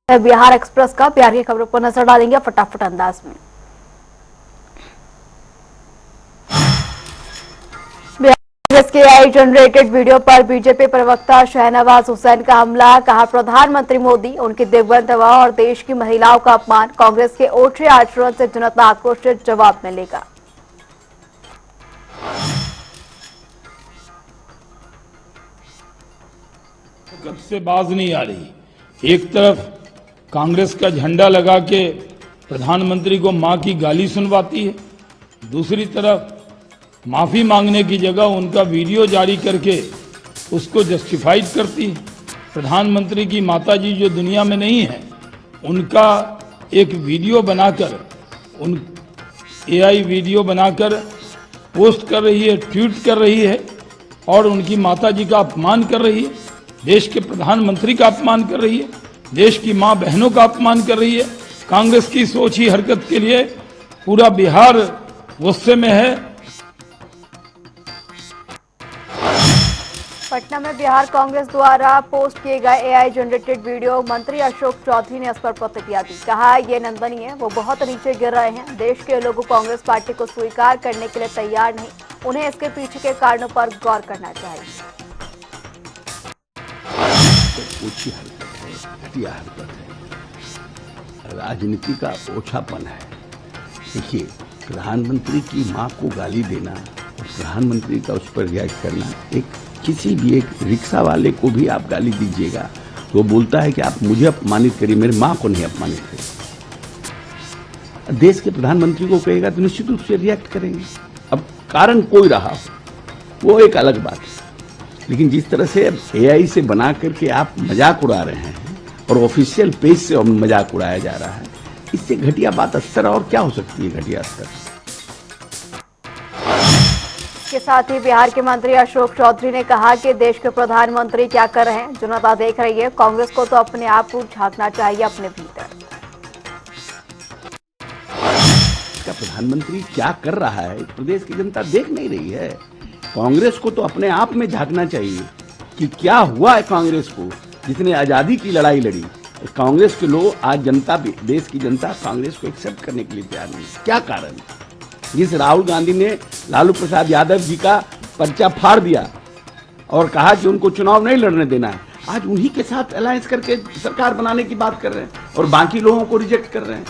Bihar express का बिहार की खबरों पर नजर डालेंगे फटाफट अंदाज में। कांग्रेस के एआई जनरेटेड वीडियो पर बीजेपी प्रवक्ता शहनवाज हुसैन का हमला, कहा प्रधानमंत्री मोदी उनकी दिग्बंध दवा और देश की महिलाओं का अपमान, कांग्रेस के ओछे आचरण से जनता आक्रोशित, जवाब मिलेगा। कब से बाज नहीं आ रही। एक तरफ कांग्रेस का झंडा लगा के प्रधानमंत्री को मां की गाली सुनवाती है, दूसरी तरफ माफी मांगने की जगह उनका वीडियो जारी करके उसको जस्टिफाइड करती है। प्रधानमंत्री की माताजी जो दुनिया में नहीं है, उनका एक वीडियो बनाकर, उन एआई वीडियो बनाकर पोस्ट कर रही है, ट्वीट कर रही है और उनकी माताजी का अपमान कर रही है, देश के प्रधानमंत्री का अपमान कर रही है, देश की मां बहनों का अपमान कर रही है। कांग्रेस की सोच ही हरकत के लिए पूरा बिहार गुस्से में है। पटना में बिहार कांग्रेस द्वारा पोस्ट किए गए एआई जनरेटेड वीडियो, मंत्री अशोक चौधरी ने इस पर प्रतिक्रिया दी, कहा ये निंदनीय है, वो बहुत नीचे गिर रहे हैं, देश के लोग कांग्रेस पार्टी को स्वीकार करने के लिए तैयार नहीं, उन्हें इसके पीछे के कारणों पर गौर करना चाहिए। ओछी हरकत है, घटिया हरकत है, राजनीति का ओछापन है। देखिए, प्रधानमंत्री की मां को गाली देना और प्रधानमंत्री का उस पर रिएक्ट करना, किसी भी एक रिक्शा वाले को भी आप गाली दीजिएगा तो वो बोलता है कि आप मुझे अपमानित करिए, मेरी मां को नहीं अपमानित करिए। देश के प्रधानमंत्री को कहेगा तो निश्चित रूप से रिएक्ट करेंगे। अब कारण कोई रहा हो वो एक अलग बात है, लेकिन जिस तरह से एआई से बना करके आप मजाक उड़ा रहे हैं और ऑफिशियल पेज से मजाक उड़ाया जा रहा है, इससे घटिया बात स्तर और क्या हो सकती है। घटिया स्तर के साथ ही बिहार के मंत्री अशोक चौधरी ने कहा कि देश के प्रधानमंत्री क्या कर रहे हैं, जनता देख रही है, कांग्रेस को तो अपने आप को झांकना चाहिए अपने भीतर। इसका प्रधानमंत्री क्या कर रहा है प्रदेश की जनता देख नहीं रही है। कांग्रेस को तो अपने आप में झांकना चाहिए कि क्या हुआ है कांग्रेस को, जिसने आजादी की लड़ाई लड़ी। कांग्रेस के लोग आज जनता, देश की जनता कांग्रेस को एक्सेप्ट करने के लिए तैयार नहीं। क्या कारण? जिस राहुल गांधी ने लालू प्रसाद यादव जी का पर्चा फाड़ दिया और कहा कि उनको चुनाव नहीं लड़ने देना है, आज उन्हीं के साथ अलायंस करके सरकार बनाने की बात कर रहे हैं और बाकी लोगों को रिजेक्ट कर रहे हैं।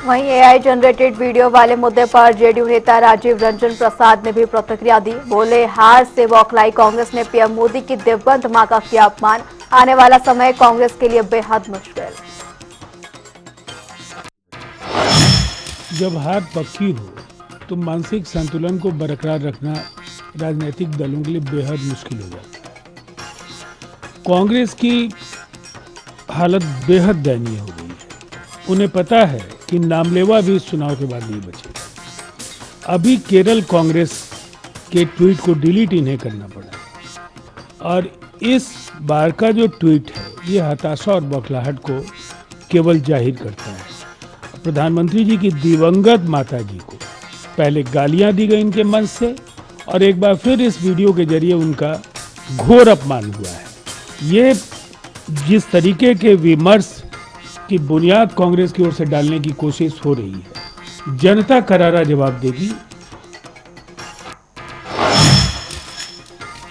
वहीं एआई जनरेटेड वीडियो वाले मुद्दे पर जेडीयू नेता राजीव रंजन प्रसाद ने भी प्रतिक्रिया दी, बोले हार से बौखलाई कांग्रेस ने पीएम मोदी की दिवंगत मां का किया अपमान, आने वाला समय कांग्रेस के लिए बेहद मुश्किल। जब हार पक्की हो तो मानसिक संतुलन को बरकरार रखना राजनीतिक दलों के लिए बेहद मुश्किल हो जाता है। कांग्रेस की हालत बेहद दयनीय हो गई है। उन्हें पता है कि नामलेवा भी इस चुनाव के बाद नहीं बचेगा। अभी केरल कांग्रेस के ट्वीट को डिलीट इन्हें करना पड़ा और इस बार का जो ट्वीट है ये हताशा और बौखलाहट को केवल जाहिर करता है। प्रधानमंत्री जी की दिवंगत माताजी को पहले गालियां दी गई इनके मंच से और एक बार फिर इस वीडियो के जरिए उनका घोर अपमान हुआ है। ये जिस तरीके के विमर्श की बुनियाद कांग्रेस की ओर से डालने की कोशिश हो रही है, जनता करारा जवाब देगी।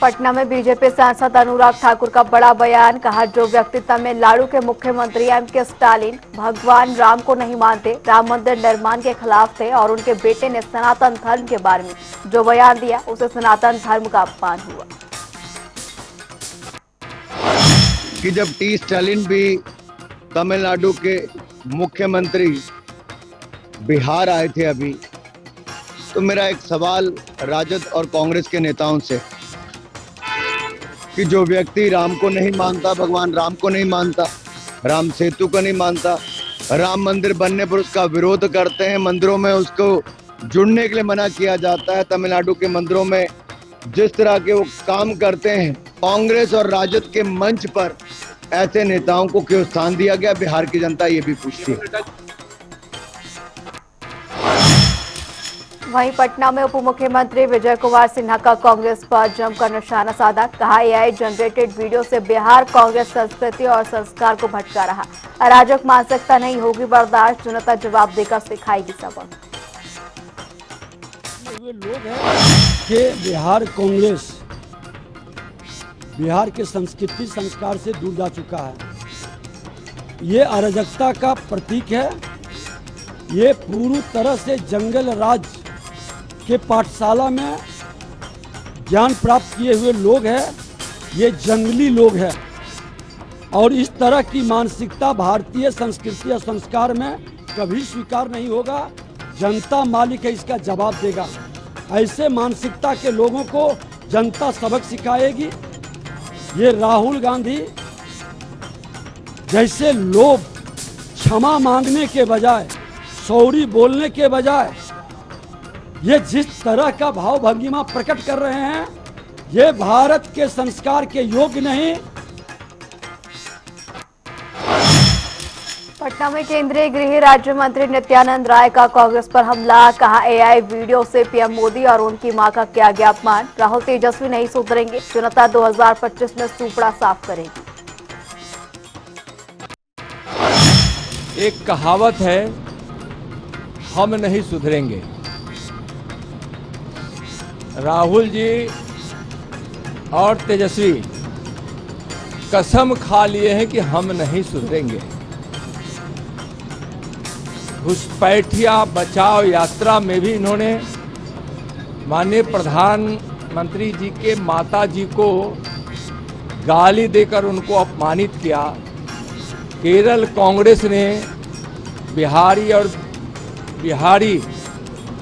पटना में बीजेपी सांसद अनुराग ठाकुर का बड़ा बयान, कहा जो व्यक्ति तमिलनाडु के मुख्यमंत्री एमके स्टालिन भगवान राम को नहीं मानते, राम मंदिर निर्माण के खिलाफ थे और उनके बेटे ने सनातन धर्म के बारे में जो बयान दिया उसे सनातन धर्म का अपमान हुआ। कि जब टी स्टालिन भी तमिलनाडु के मुख्यमंत्री बिहार आए थे अभी, तो मेरा एक सवाल राजद और कांग्रेस के नेताओं से कि जो व्यक्ति राम को नहीं मानता, भगवान राम को नहीं मानता, राम सेतु को नहीं मानता, राम मंदिर बनने पर उसका विरोध करते हैं, मंदिरों में उसको जुड़ने के लिए मना किया जाता है, तमिलनाडु के मंदिरों में जिस तरह के वो काम करते हैं, कांग्रेस और राजद के मंच पर ऐसे नेताओं को क्यों स्थान दिया गया? बिहार की जनता ये भी पूछती है। वहीं पटना में उप मुख्यमंत्री विजय कुमार सिन्हा का कांग्रेस पर जमकर निशाना साधा। कहा एआई जनरेटेड वीडियो से बिहार कांग्रेस संस्कृति और संस्कार को भटका रहा। अराजक मानसिकता नहीं होगी बर्दाश्त, जनता जवाब देकर सिखाएगी सबक। हुए लोग हैं कि बिहार कांग्रेस बिहार के संस्कृति संस्कार से दूर जा चुका है। ये अराजकता का प्रतीक है। ये पूरी तरह से जंगल राज के पाठशाला में ज्ञान प्राप्त किए हुए लोग हैं। ये जंगली लोग हैं और इस तरह की मानसिकता भारतीय संस्कृति और संस्कार में कभी स्वीकार नहीं होगा। जनता मालिक है, इसका जवाब देगा। ऐसे मानसिकता के लोगों को जनता सबक सिखाएगी। ये राहुल गांधी जैसे लोग क्षमा मांगने के बजाय, सॉरी बोलने के बजाय ये जिस तरह का भाव भंगिमा प्रकट कर रहे हैं, ये भारत के संस्कार के योग्य नहीं। पटना में केंद्रीय गृह राज्य मंत्री नित्यानंद राय का कांग्रेस पर हमला। कहा एआई वीडियो से पीएम मोदी और उनकी मां का किया गया अपमान। राहुल तेजस्वी नहीं सुधरेंगे, जनता 2025 में सूपड़ा साफ करेगी। एक कहावत है, हम नहीं सुधरेंगे। राहुल जी और तेजस्वी कसम खा लिए हैं कि हम नहीं सुधरेंगे। घुसपैठिया बचाओ यात्रा में भी इन्होंने माननीय प्रधानमंत्री जी के माता जी को गाली देकर उनको अपमानित किया। केरल कांग्रेस ने बिहारी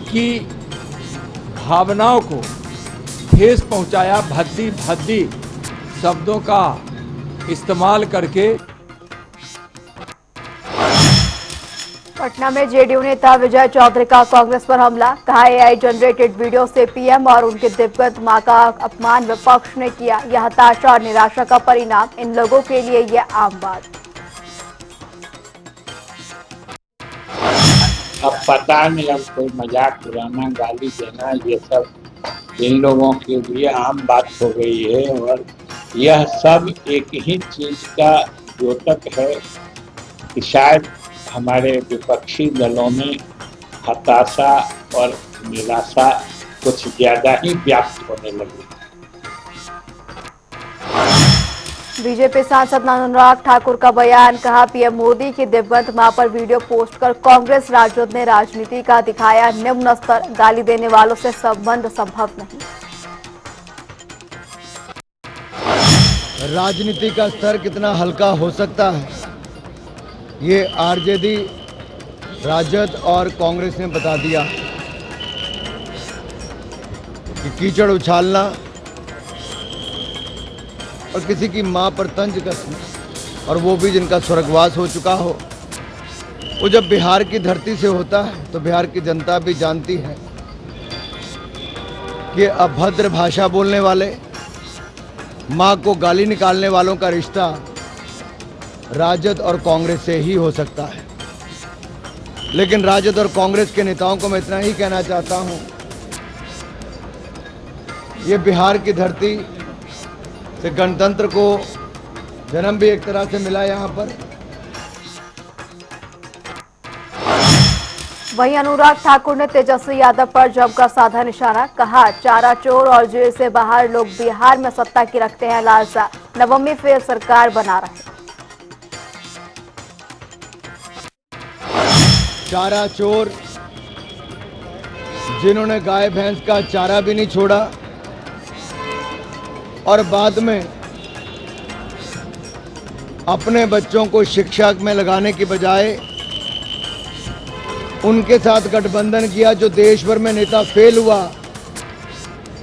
की भावनाओं को ठेस पहुंचाया। भद्दी भद्दी शब्दों का इस्तेमाल करके। पटना में जेडीयू नेता विजय चौधरी का कांग्रेस पर हमला। कहा एआई जनरेटेड वीडियो से पीएम और उनके दिवंगत मां का अपमान विपक्ष ने किया। यह हताशा और निराशा का परिणाम। इन लोगों के लिए यह आम बात। अब पता नहीं, अब कोई मजाक उड़ाना, गाली देना, ये सब इन लोगों के लिए आम बात हो गई है। और यह सब एक ही चीज का द्योतक है कि शायद हमारे विपक्षी दलों में हताशा और निराशा कुछ ज्यादा ही व्याप्त होने लगी। बीजेपी सांसद अनुराग ठाकुर का बयान। कहा पीएम मोदी की दिवंगत मां पर वीडियो पोस्ट कर कांग्रेस राजद ने राजनीति का दिखाया निम्न स्तर। गाली देने वालों से संबंध संभव नहीं। राजनीति का स्तर कितना हल्का हो सकता है, ये आरजेडी, राजद और कांग्रेस ने बता दिया कि कीचड़ उछालना और किसी की मां पर तंज कसना, और वो भी जिनका स्वर्गवास हो चुका हो, वो जब बिहार की धरती से होता है तो बिहार की जनता भी जानती है कि अभद्र भाषा बोलने वाले, मां को गाली निकालने वालों का रिश्ता राजद और कांग्रेस से ही हो सकता है। लेकिन राजद और कांग्रेस के नेताओं को मैं इतना ही कहना चाहता हूं, ये बिहार की धरती से गणतंत्र को जन्म भी एक तरह से मिला यहाँ पर। वहीं अनुराग ठाकुर ने तेजस्वी यादव पर जमकर साधा निशाना। कहा चारा चोर और जेल से बाहर लोग बिहार में सत्ता की रखते हैं लालसा, नवमी फिर सरकार बना रहे। चारा चोर जिन्होंने गाय भैंस का चारा भी नहीं छोड़ा और बाद में अपने बच्चों को शिक्षा में लगाने की बजाय उनके साथ गठबंधन किया। जो देश भर में नेता फेल हुआ,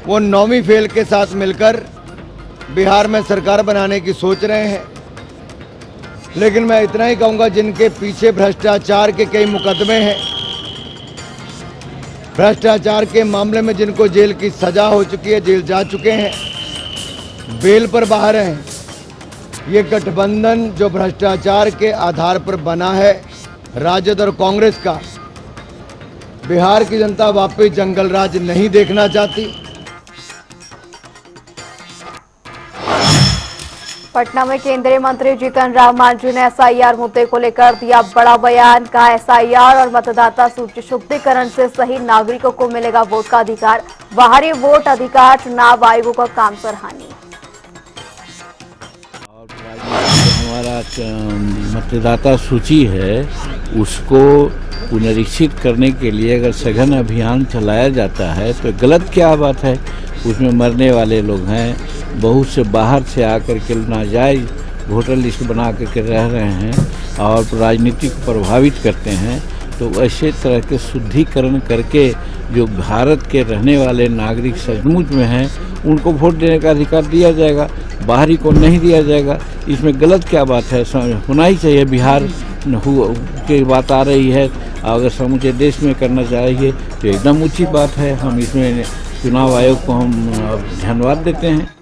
वो 9वीं फेल के साथ मिलकर बिहार में सरकार बनाने की सोच रहे हैं। लेकिन मैं इतना ही कहूंगा, जिनके पीछे भ्रष्टाचार के कई मुकदमे हैं, भ्रष्टाचार के मामले में जिनको जेल की सजा हो चुकी है, जेल जा चुके हैं, बेल पर बाहर हैं, ये गठबंधन जो भ्रष्टाचार के आधार पर बना है राजद और कांग्रेस का, बिहार की जनता वापस जंगल राज नहीं देखना चाहती। पटना में केंद्रीय मंत्री जीतन राम मांझी ने एसआईआर मुद्दे को लेकर दिया बड़ा बयान। कहा, एसआईआर और मतदाता सूची शुद्धिकरण से सही नागरिकों को मिलेगा वोट का अधिकार। बाहरी वोट अधिकार चुनाव आयोगों का काम सराहनीय। हमारा मतदाता सूची है उसको पुनरीक्षित करने के लिए अगर सघन अभियान चलाया जाता है तो गलत क्या बात है। उसमें मरने वाले लोग हैं, बहुत से बाहर से आकर के नाजायज वोटर लिस्ट बना करके रह रहे हैं और राजनीति को प्रभावित करते हैं। तो ऐसे तरह के शुद्धिकरण करके जो भारत के रहने वाले नागरिक सचमुच में हैं उनको वोट देने का अधिकार दिया जाएगा, बाहरी को नहीं दिया जाएगा। इसमें गलत क्या बात है? होना ही चाहिए। बिहार की बात आ रही है, अगर समूचे देश में करना चाहिए तो एकदम उचित बात है। हम इसमें चुनाव आयोग को हम धन्यवाद देते हैं।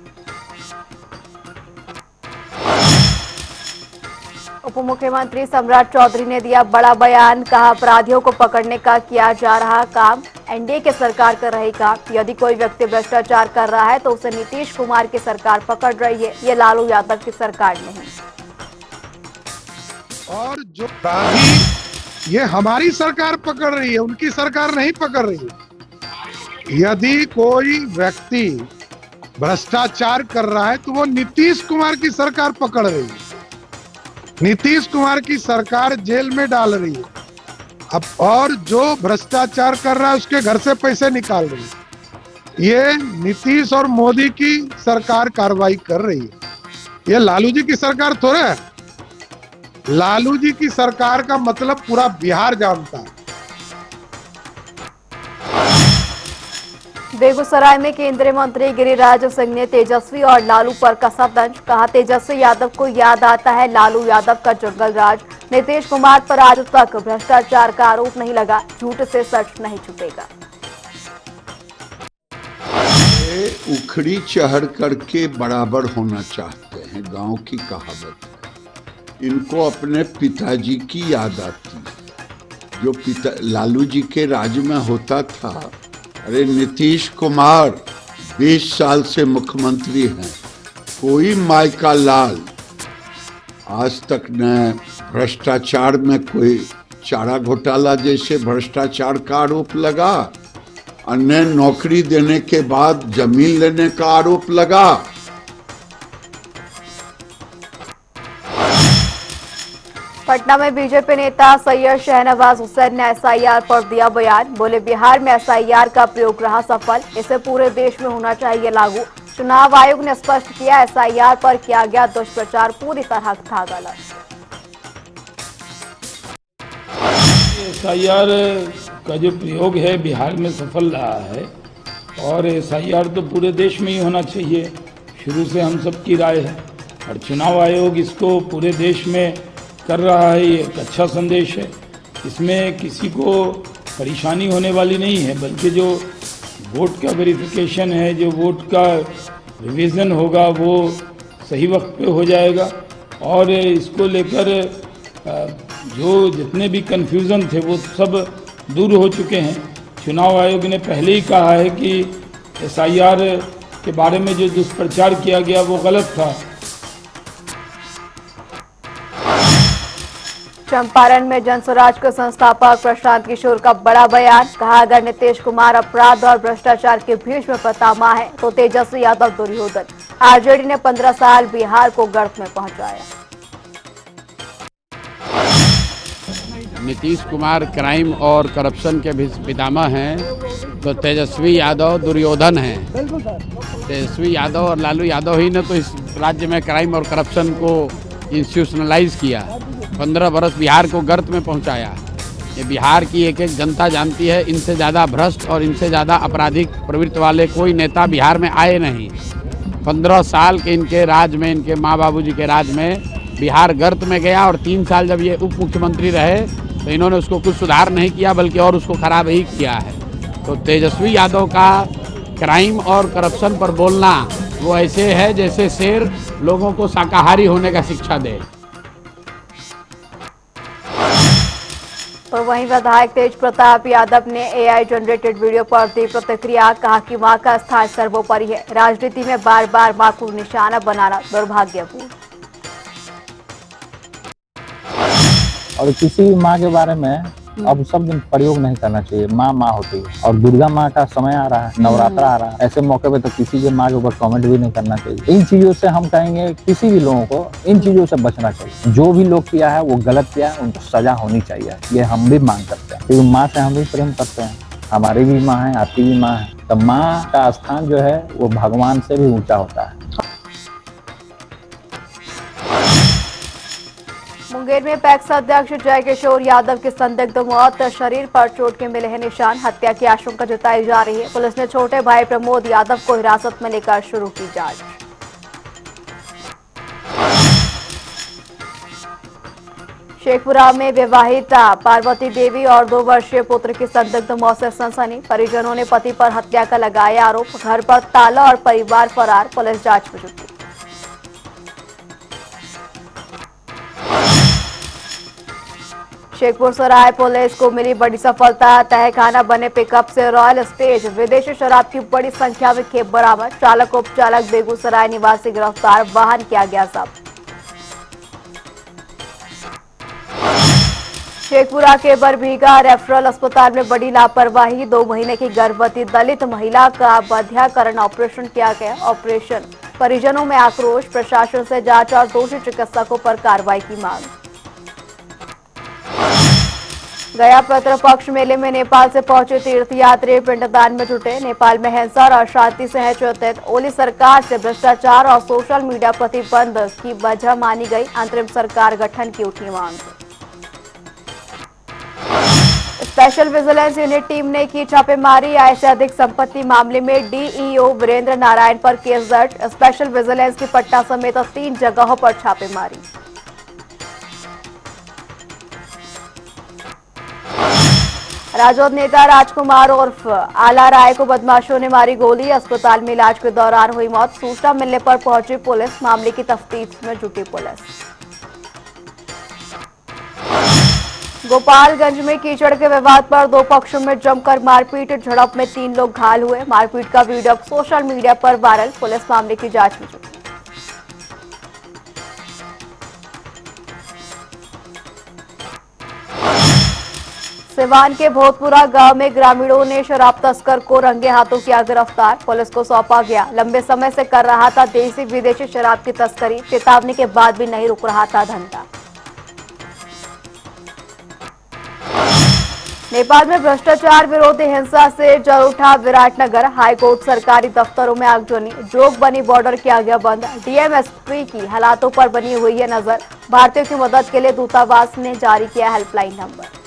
उप मुख्यमंत्री सम्राट चौधरी ने दिया बड़ा बयान। कहा, अपराधियों को पकड़ने का किया जा रहा काम एनडीए की सरकार कर रही काम। यदि कोई व्यक्ति भ्रष्टाचार कर रहा है तो उसे नीतीश कुमार की सरकार पकड़ रही है, ये लालू यादव की सरकार नहीं। और जो अपराधी ये हमारी सरकार पकड़ रही है, उनकी सरकार नहीं पकड़ रही है। यदि कोई व्यक्ति भ्रष्टाचार कर रहा है तो वो नीतीश कुमार की सरकार पकड़ रही है, नीतीश कुमार की सरकार जेल में डाल रही है। अब और जो भ्रष्टाचार कर रहा है उसके घर से पैसे निकाल रही है। ये नीतीश और मोदी की सरकार कार्रवाई कर रही है। ये लालू जी की सरकार थोड़ा है। लालू जी की सरकार का मतलब पूरा बिहार जानता है। बेगूसराय में केंद्रीय मंत्री गिरिराज सिंह ने तेजस्वी और लालू पर कसा तंज। कहा, तेजस्वी यादव को याद आता है लालू यादव का जंगल राज। नीतीश कुमार पर आज तक भ्रष्टाचार का आरोप नहीं लगा, झूठ से सच नहीं छुपेगा। उखड़ी चढ़ करके बराबर होना चाहते हैं, गांव की कहावत है। इनको अपने पिताजी की याद आती है जो लालू जी के राज में होता था। अरे नीतीश कुमार 20 साल से मुख्यमंत्री हैं, कोई माई का लाल आज तक न भ्रष्टाचार में कोई चारा घोटाला जैसे भ्रष्टाचार का आरोप लगा, अन्य नौकरी देने के बाद जमीन लेने का आरोप लगा। पटना में बीजेपी नेता सैयद शहनवाज हुसैन ने एसआईआर पर दिया बयान। बोले, बिहार में एसआईआर का प्रयोग रहा सफल, इसे पूरे देश में होना चाहिए लागू। चुनाव आयोग ने स्पष्ट किया, एसआईआर पर किया गया दुष्प्रचार पूरी तरह था गलत। एसआईआर का जो प्रयोग है बिहार में सफल रहा है और एसआईआर तो पूरे देश में ही होना चाहिए, शुरू से हम सबकी राय है। और चुनाव आयोग इसको पूरे देश में कर रहा है, ये एक अच्छा संदेश है। इसमें किसी को परेशानी होने वाली नहीं है, बल्कि जो वोट का वेरिफिकेशन है, जो वोट का रिवीजन होगा वो सही वक्त पे हो जाएगा। और इसको लेकर जो जितने भी कन्फ्यूज़न थे वो सब दूर हो चुके हैं। चुनाव आयोग ने पहले ही कहा है कि एसआईआर के बारे में जो दुष्प्रचार किया गया वो गलत था। चंपारण में जनस्वराज के संस्थापक प्रशांत किशोर का बड़ा बयान। कहा, अगर नीतीश कुमार अपराध और भ्रष्टाचार के भीष्म पितामह है तो तेजस्वी यादव दुर्योधन। आरजेडी ने 15 साल बिहार को गर्त में पहुंचाया। नीतीश कुमार क्राइम और करप्शन के भी पितामह हैं तो तेजस्वी यादव दुर्योधन हैं। तेजस्वी यादव और लालू यादव ही ने तो इस राज्य में क्राइम और करप्शन को इंस्टीट्यूशनलाइज किया, 15 बरस बिहार को गर्त में पहुंचाया। ये बिहार की एक एक जनता जानती है, इनसे ज़्यादा भ्रष्ट और इनसे ज़्यादा आपराधिक प्रवृत्ति वाले कोई नेता बिहार में आए नहीं। 15 साल के इनके राज में, इनके माँ बाबूजी के राज में बिहार गर्त में गया और 3 साल जब ये उप मुख्यमंत्री रहे तो इन्होंने उसको कुछ सुधार नहीं किया बल्कि और उसको खराब ही किया है। तो तेजस्वी यादव का क्राइम और करप्शन पर बोलना वो ऐसे है जैसे शेर लोगों को शाकाहारी होने का शिक्षा दे। और वहीं विधायक तेज प्रताप यादव ने एआई जनरेटेड वीडियो पर दी प्रतिक्रिया। कहा कि मां का स्थान सर्वोपरि है, राजनीति में बार बार मां को निशाना बनाना दुर्भाग्यपूर्ण। और किसी भी माँ के बारे में अब शब्द प्रयोग नहीं करना चाहिए। माँ माँ होती है और दुर्गा माँ का समय आ रहा है, नवरात्रा आ रहा है, ऐसे मौके पे तो किसी के माँ के ऊपर कमेंट भी नहीं करना चाहिए। इन चीजों से हम कहेंगे किसी भी लोगों को इन चीजों से बचना चाहिए। जो भी लोग किया है वो गलत किया है, उनको सजा होनी चाहिए, ये हम भी मांग करते हैं क्योंकि माँ से हम भी प्रेम करते हैं। हमारी भी माँ है, आपकी भी माँ है, तो माँ का स्थान जो है वो भगवान से भी ऊंचा होता है। मुंगेर में पैक्स अध्यक्ष जय किशोर यादव की संदिग्ध मौत, शरीर पर चोट के मिले हैं निशान, हत्या की आशंका जताई जा रही है। पुलिस ने छोटे भाई प्रमोद यादव को हिरासत में लेकर शुरू की जांच। शेखपुरा में विवाहिता पार्वती देवी और 2 वर्षीय पुत्र की संदिग्ध मौत से सनसनी, परिजनों ने पति पर हत्या का लगाया आरोप, घर पर ताला और परिवार फरार, पुलिस जांच में जुटी। शेखपुर सराय पुलिस को मिली बड़ी सफलता, तहखाना बने पिकअप से रॉयल स्टेज विदेशी शराब की बड़ी संख्या में खेप बरामद, चालक उपचालक बेगूसराय निवासी गिरफ्तार, वाहन किया गया जब्त। शेखपुरा के बरबीघा रेफरल अस्पताल में बड़ी लापरवाही, 2 महीने की गर्भवती दलित महिला का बधियाकरण ऑपरेशन किया गया। ऑपरेशन परिजनों में आक्रोश, प्रशासन से जांच और दोषी चिकित्सकों पर कार्रवाई की मांग। गया पितृपक्ष मेले में नेपाल से पहुंचे तीर्थयात्री पिंडदान में जुटे, नेपाल में हिंसा और अशांति से है चिंतित, ओली सरकार से भ्रष्टाचार और सोशल मीडिया प्रतिबंध की वजह मानी गई, अंतरिम सरकार गठन की उठी मांग। स्पेशल विजिलेंस यूनिट टीम ने की छापेमारी, आय से अधिक संपत्ति मामले में डीईओ वीरेंद्र नारायण पर केस दर्ज, स्पेशल विजिलेंस की पटना समेत 3 जगहों पर छापेमारी। राजद नेता राजकुमार उर्फ आला राय को बदमाशों ने मारी गोली, अस्पताल में इलाज के दौरान हुई मौत, सूचना मिलने पर पहुंची पुलिस, मामले की तफ्तीश में जुटी पुलिस। गोपालगंज में कीचड़ के विवाद पर 2 पक्षों में जमकर मारपीट, झड़प में 3 लोग घायल हुए, मारपीट का वीडियो सोशल मीडिया पर वायरल, पुलिस मामले की जांच में जुटी। सिवान के भोतपुरा गांव में ग्रामीणों ने शराब तस्कर को रंगे हाथों किया गिरफ्तार, पुलिस को सौंपा गया, लंबे समय से कर रहा था देसी विदेशी शराब की तस्करी, चेतावनी के बाद भी नहीं रुक रहा था धंधा। नेपाल में भ्रष्टाचार विरोधी हिंसा से जल उठा विराटनगर, हाईकोर्ट सरकारी दफ्तरों में आगजनी, जोग बनी बॉर्डर किया गया बंद, डीएमएसपी की हालातों पर बनी हुई है नजर, भारतीयों की मदद के लिए दूतावास ने जारी किया हेल्पलाइन नंबर।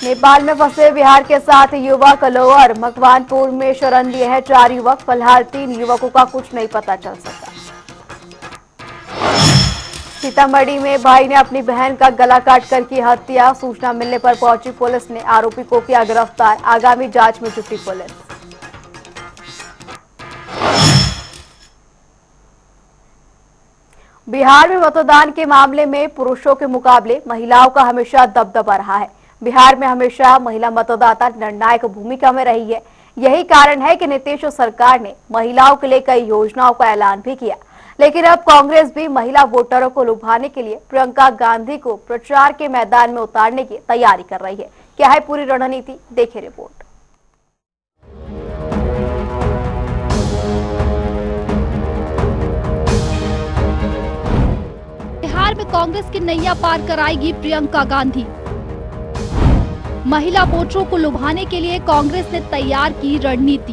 नेपाल में फंसे बिहार के 7 युवक, लोअर मकवानपुर में शरण लिए हैं 4 युवक, फिलहाल 3 युवकों का कुछ नहीं पता चल सका। सीतामढ़ी में भाई ने अपनी बहन का गला काटकर की हत्या, सूचना मिलने पर पहुंची पुलिस ने आरोपी को किया गिरफ्तार, आगामी जांच में जुटी पुलिस। बिहार में मतदान के मामले में पुरुषों के मुकाबले महिलाओं का हमेशा दबदबा रहा है। बिहार में हमेशा महिला मतदाता निर्णायक भूमिका में रही है, यही कारण है कि नीतीश सरकार ने महिलाओं के लिए कई योजनाओं का ऐलान भी किया, लेकिन अब कांग्रेस भी महिला वोटरों को लुभाने के लिए प्रियंका गांधी को प्रचार के मैदान में उतारने की तैयारी कर रही है। क्या है पूरी रणनीति, देखिए रिपोर्ट। बिहार में कांग्रेस की नैया पार कराएगी प्रियंका गांधी। महिला वोटरों को लुभाने के लिए कांग्रेस ने तैयार की रणनीति।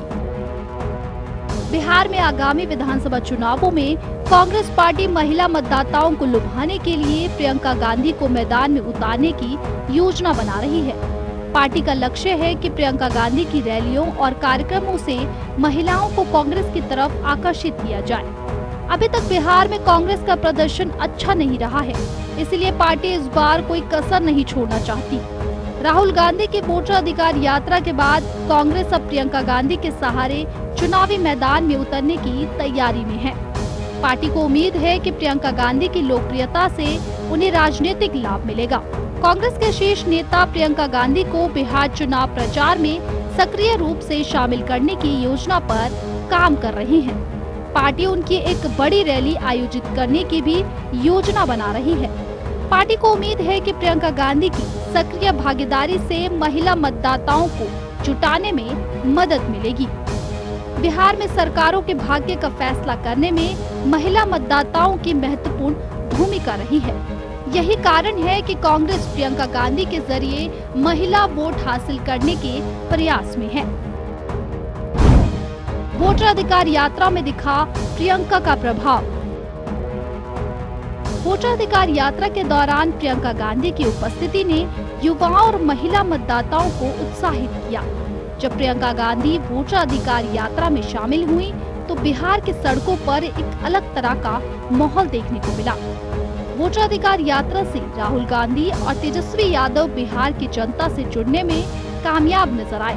बिहार में आगामी विधानसभा चुनावों में कांग्रेस पार्टी महिला मतदाताओं को लुभाने के लिए प्रियंका गांधी को मैदान में उतारने की योजना बना रही है। पार्टी का लक्ष्य है कि प्रियंका गांधी की रैलियों और कार्यक्रमों से महिलाओं को कांग्रेस की तरफ आकर्षित किया जाए। अभी तक बिहार में कांग्रेस का प्रदर्शन अच्छा नहीं रहा है, इसलिए पार्टी इस बार कोई कसर नहीं छोड़ना चाहती। राहुल गांधी की वोटर अधिकार यात्रा के बाद कांग्रेस अब प्रियंका गांधी के सहारे चुनावी मैदान में उतरने की तैयारी में है। पार्टी को उम्मीद है कि प्रियंका गांधी की लोकप्रियता से उन्हें राजनीतिक लाभ मिलेगा। कांग्रेस के शीर्ष नेता प्रियंका गांधी को बिहार चुनाव प्रचार में सक्रिय रूप से शामिल करने की योजना पर काम कर रही है। पार्टी उनकी एक बड़ी रैली आयोजित करने की भी योजना बना रही है। पार्टी को उम्मीद है कि प्रियंका गांधी की सक्रिय भागीदारी से महिला मतदाताओं को जुटाने में मदद मिलेगी। बिहार में सरकारों के भाग्य का फैसला करने में महिला मतदाताओं की महत्वपूर्ण भूमिका रही है। यही कारण है कि कांग्रेस प्रियंका गांधी के जरिए महिला वोट हासिल करने के प्रयास में है। वोटर अधिकार यात्रा में दिखा प्रियंका का प्रभाव। वोटर अधिकार यात्रा के दौरान प्रियंका गांधी की उपस्थिति ने युवाओं और महिला मतदाताओं को उत्साहित किया। जब प्रियंका गांधी वोटर अधिकार यात्रा में शामिल हुई तो बिहार की सड़कों पर एक अलग तरह का माहौल देखने को मिला। वोटर अधिकार यात्रा से राहुल गांधी और तेजस्वी यादव बिहार की जनता से जुड़ने में कामयाब नजर आए,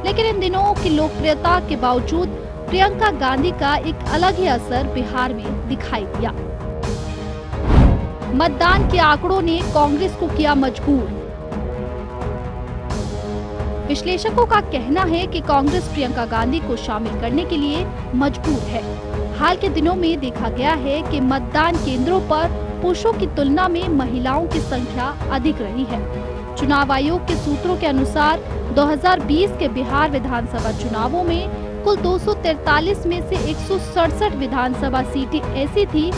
लेकिन इन दिनों की लोकप्रियता के बावजूद प्रियंका गांधी का एक अलग ही असर बिहार में दिखाई दिया। मतदान के आंकड़ों ने कांग्रेस को किया मजबूर। विश्लेषकों का कहना है कि कांग्रेस प्रियंका गांधी को शामिल करने के लिए मजबूर है। हाल के दिनों में देखा गया है कि मतदान केंद्रों पर पुरुषों की तुलना में महिलाओं की संख्या अधिक रही है। चुनाव आयोग के सूत्रों के अनुसार 2020 के बिहार विधानसभा चुनावों में कुल 243 में से 167 विधानसभा सीटें ऐसी थी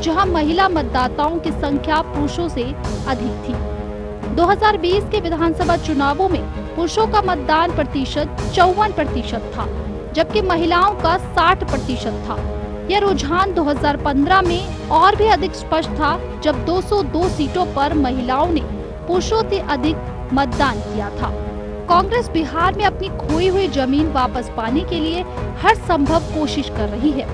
जहां महिला मतदाताओं की संख्या पुरुषों से अधिक थी। 2020 के विधानसभा चुनावों में पुरुषों का मतदान प्रतिशत 54% था, जबकि महिलाओं का 60% था। यह रुझान 2015 में और भी अधिक स्पष्ट था, जब 202 सीटों पर महिलाओं ने पुरुषों से अधिक मतदान किया था। कांग्रेस बिहार में अपनी खोई हुई जमीन वापस पाने के लिए हर संभव कोशिश कर रही है।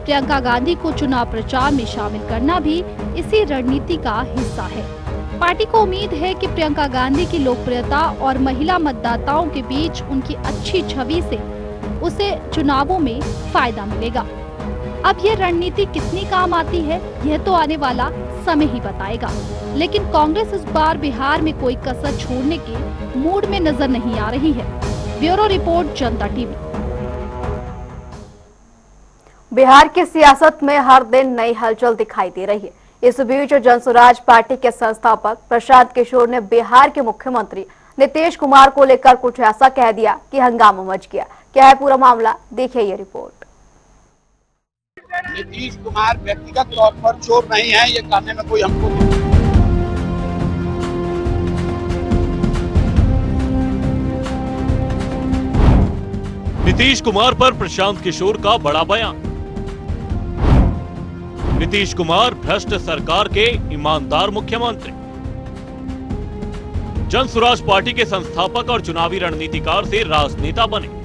प्रियंका गांधी को चुनाव प्रचार में शामिल करना भी इसी रणनीति का हिस्सा है। पार्टी को उम्मीद है कि प्रियंका गांधी की लोकप्रियता और महिला मतदाताओं के बीच उनकी अच्छी छवि से उसे चुनावों में फायदा मिलेगा। अब यह रणनीति कितनी काम आती है, यह तो आने वाला समय ही बताएगा। लेकिन कांग्रेस इस बार बिहार में कोई कसर छोड़ने के मूड में नजर नहीं आ रही है। ब्यूरो रिपोर्ट, जनता टीवी। बिहार की सियासत में हर दिन नई हलचल दिखाई दे रही है। इस बीच जनसुराज पार्टी के संस्थापक प्रशांत किशोर ने बिहार के मुख्यमंत्री नीतीश कुमार को लेकर कुछ ऐसा कह दिया कि हंगामा मच गया। क्या है पूरा मामला, देखिए ये रिपोर्ट। नीतीश कुमार व्यक्तिगत तौर पर चोर नहीं है, ये कहने में कोई हमको नीतीश कुमार पर प्रशांत किशोर का बड़ा बयान। नीतीश कुमार भ्रष्ट सरकार के ईमानदार मुख्यमंत्री। जनसुराज पार्टी के संस्थापक और चुनावी रणनीतिकार से राजनेता बने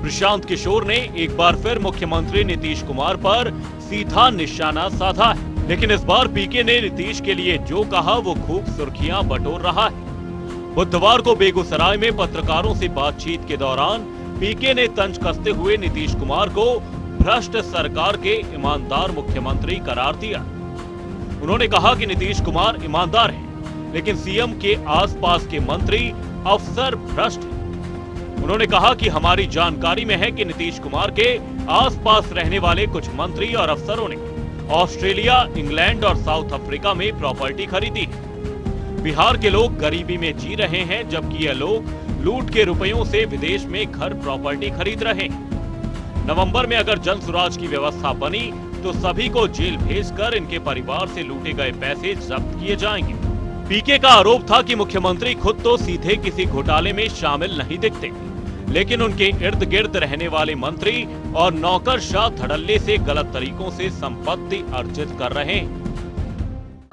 प्रशांत किशोर ने एक बार फिर मुख्यमंत्री नीतीश कुमार पर सीधा निशाना साधा है। लेकिन इस बार पीके ने नीतीश के लिए जो कहा वो खूब सुर्खियां बटोर रहा है। बुधवार को बेगूसराय में पत्रकारों से बातचीत के दौरान पीके ने तंज कसते हुए नीतीश कुमार को भ्रष्ट सरकार के ईमानदार मुख्यमंत्री करार दिया। उन्होंने कहा कि नीतीश कुमार ईमानदार है, लेकिन सीएम के आसपास के मंत्री अफसर भ्रष्ट हैं। उन्होंने कहा कि हमारी जानकारी में है कि नीतीश कुमार के आसपास रहने वाले कुछ मंत्री और अफसरों ने ऑस्ट्रेलिया, इंग्लैंड और साउथ अफ्रीका में प्रॉपर्टी खरीदी है। बिहार के लोग गरीबी में जी रहे हैं, जबकि ये लोग लूट के रुपयों से विदेश में घर प्रॉपर्टी खरीद रहे हैं। नवंबर में अगर जनसुराज की व्यवस्था बनी तो सभी को जेल भेजकर इनके परिवार से लूटे गए पैसे जब्त किए जाएंगे। पीके का आरोप था कि मुख्यमंत्री खुद तो सीधे किसी घोटाले में शामिल नहीं दिखते, लेकिन उनके इर्द गिर्द रहने वाले मंत्री और नौकरशाह धड़ल्ले से गलत तरीकों से संपत्ति अर्जित कर रहे हैं।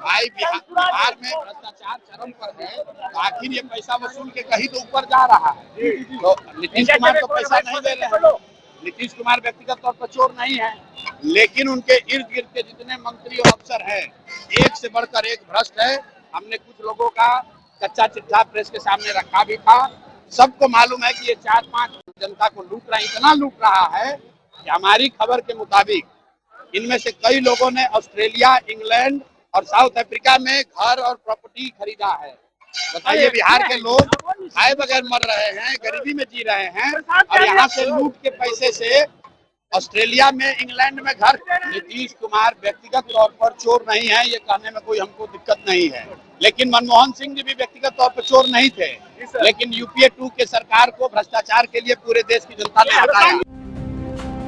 भाई बिहार में भ्रष्टाचार चरम पर है, तो आखिर ये पैसा वसूल के कहीं तो ऊपर जा रहा है। तो नीतीश कुमार तो पैसा नहीं दे रहे हैं। नीतीश कुमार व्यक्तिगत तौर पर चोर नहीं है, लेकिन उनके इर्द गिर्द के जितने मंत्री और अफसर हैं, एक से बढ़कर एक भ्रष्ट है। हमने कुछ लोगों का कच्चा चिट्ठा प्रेस के सामने रखा भी था। सबको मालूम है कि ये 4-5 जनता को लूट रहा है, इतना लूट रहा है कि हमारी खबर के मुताबिक इनमें से कई लोगों ने ऑस्ट्रेलिया, इंग्लैंड और साउथ अफ्रीका में घर और प्रॉपर्टी खरीदा है। बताइए, बिहार के लोग खाए बगैर मर रहे हैं, गरीबी में जी रहे हैं, और यहाँ से लूट के पैसे से ऑस्ट्रेलिया में, इंग्लैंड में घर। नीतीश कुमार व्यक्तिगत तौर पर चोर नहीं है, ये कहने में कोई हमको दिक्कत नहीं है, लेकिन मनमोहन सिंह जी भी व्यक्तिगत तौर पर चोर नहीं थे, लेकिन यूपीए 2 के सरकार को भ्रष्टाचार के लिए पूरे देश की जनता ने हटाया।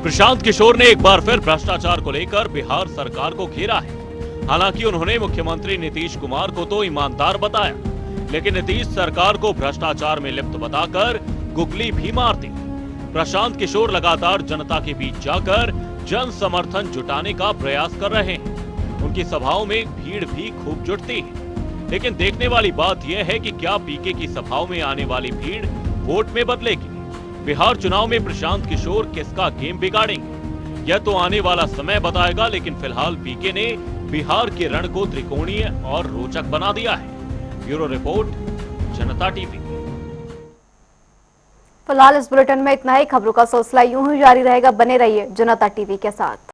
प्रशांत किशोर ने एक बार फिर भ्रष्टाचार को लेकर बिहार सरकार को घेरा है। हालांकि उन्होंने मुख्यमंत्री नीतीश कुमार को तो ईमानदार बताया, लेकिन नीतीश सरकार को भ्रष्टाचार में लिप्त बताकर गुगली भी मार दी। प्रशांत किशोर लगातार जनता के बीच जाकर जन समर्थन जुटाने का प्रयास कर रहे हैं। उनकी सभाओं में भीड़ भी खूब जुटती है, लेकिन देखने वाली बात यह है कि क्या पीके की सभाओं में आने वाली भीड़ वोट में बदलेगी। बिहार चुनाव में प्रशांत किशोर किसका गेम बिगाड़ेंगे, यह तो आने वाला समय बताएगा, लेकिन फिलहाल पीके ने बिहार के रण को त्रिकोणीय और रोचक बना दिया है। ब्यूरो रिपोर्ट, जनता टीवी। फिलहाल इस बुलेटिन में इतना ही। खबरों का सिलसिला यूं ही जारी रहेगा, बने रहिए जनता टीवी के साथ।